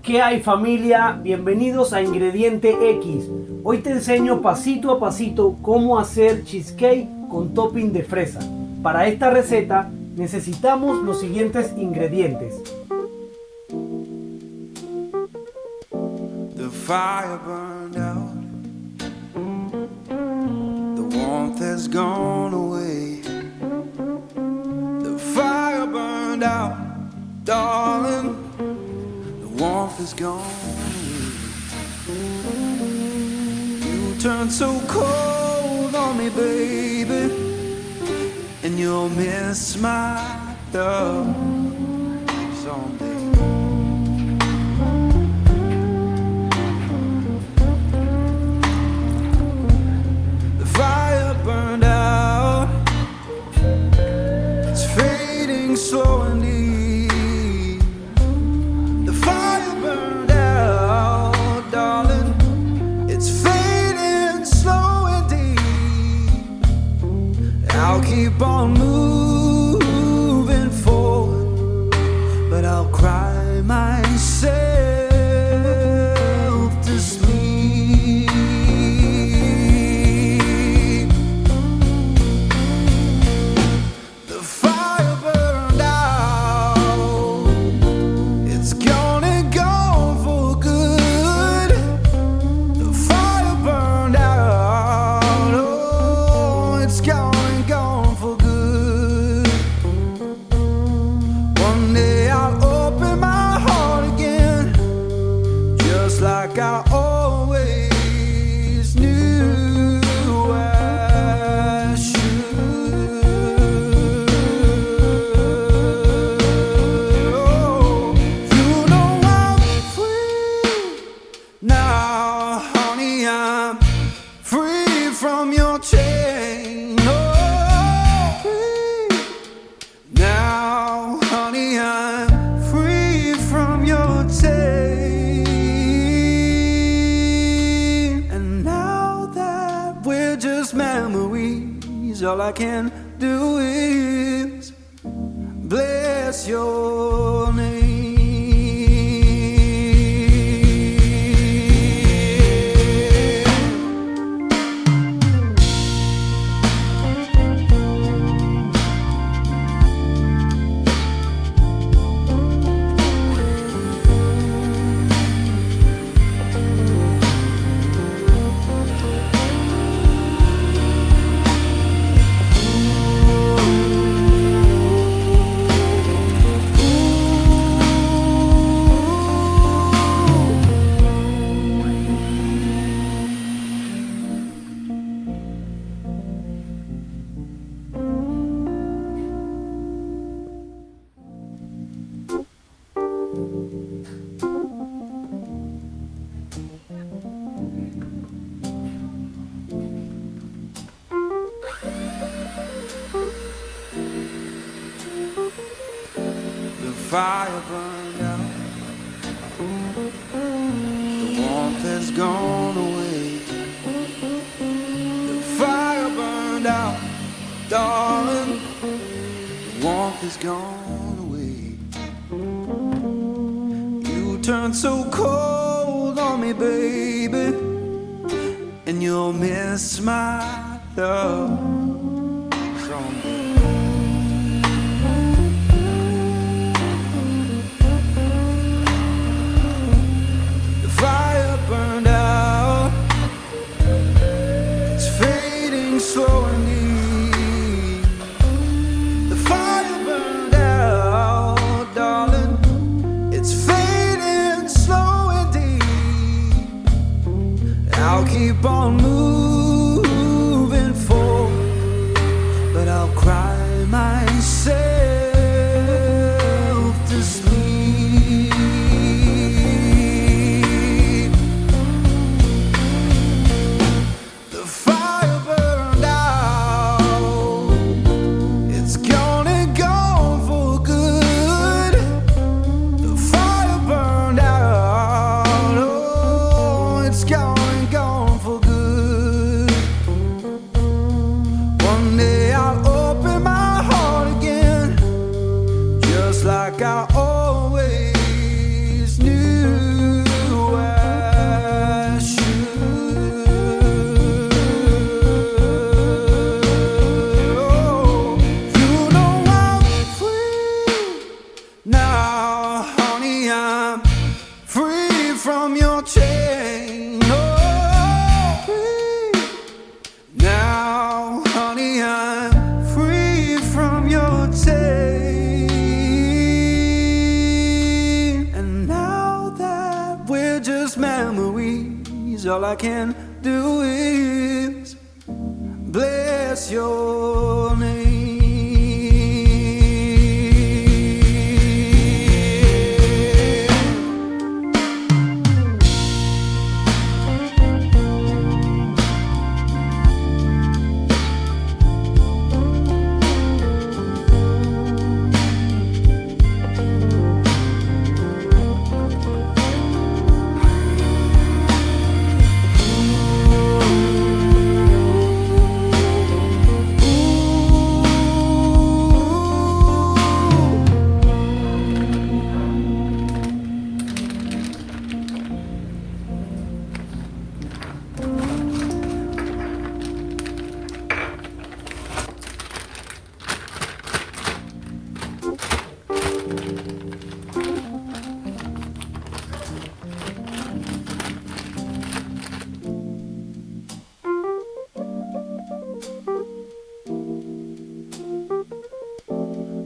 ¿Qué hay, familia? Bienvenidos a Ingrediente X. Hoy te enseño pasito a pasito cómo hacer cheesecake con topping de fresa. Para esta receta necesitamos los siguientes ingredientes. The fire burned out. The warmth has gone away. The fire burned out, darling. The warmth is gone away. You turned so cold on me, baby, and you'll miss my love someday. The fire burned out. It's fading slow and deep. I'll keep on moving forward, but I'll cry myself to sleep. The fire burned out. It's gone and gone for good. The fire burned out. Oh, it's gone. Like I always knew I should. Oh, you know I'm free now, honey. I'm free from your chain. Oh, free now, honey. I'm free from your chain. Memories, all I can do is bless your name. Fire burned out. The warmth has gone away. The fire burned out, darling. The warmth has gone away. You turned so cold on me, baby, and you'll miss my love someday. Fire burned out. It's fading slow and deep. The fire burned out, darling. It's fading slow and deep. I'll keep on moving forward, but I'll cry myself to sleep. Gone for good. from your chain. Oh, free. Now, honey, I'm free from your chain. And now that we're just memories, all I can do is bless your name.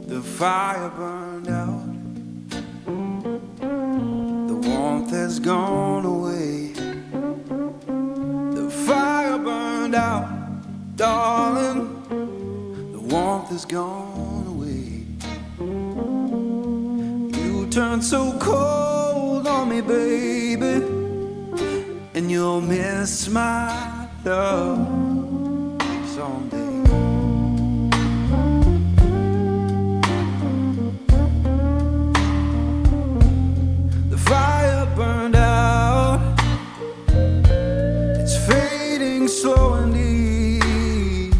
The fire burned out, the warmth has gone away. The fire burned out, darling, the warmth has gone away. You turned so cold on me, baby, and you'll miss my love someday. Fire burned out, it's fading slow and deep.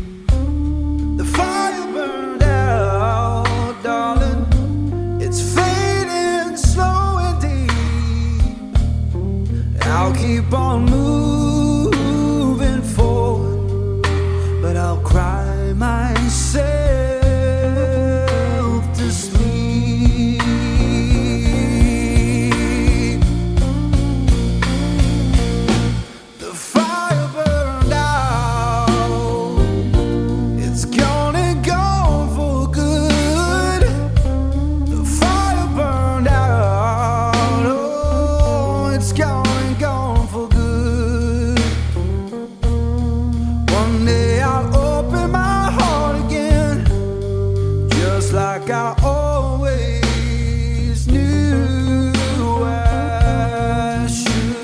The fire burned out, darling, it's fading slow and deep. I'll keep on moving forward, but I'll cry myself to sleep. Like I always knew I should.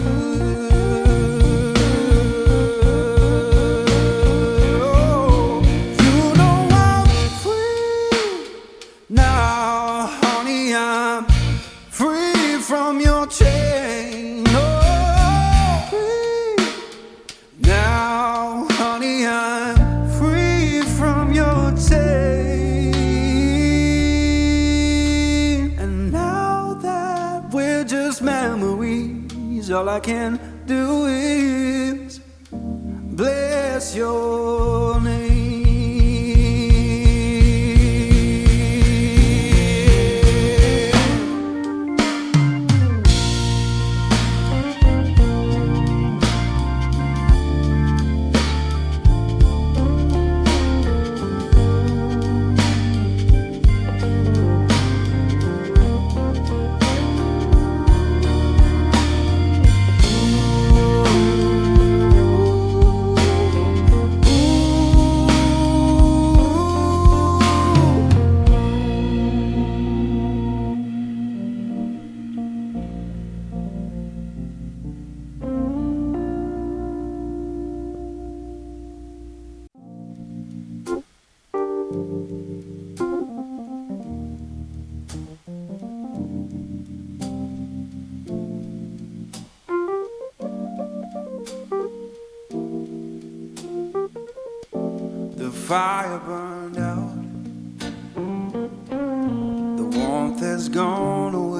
Oh, you know I'm free now, honey, I'm free from your chain. Oh, free now, honey, I'm free from your chain. Memories, all I can do is bless your name. The fire burned out, the warmth has gone away.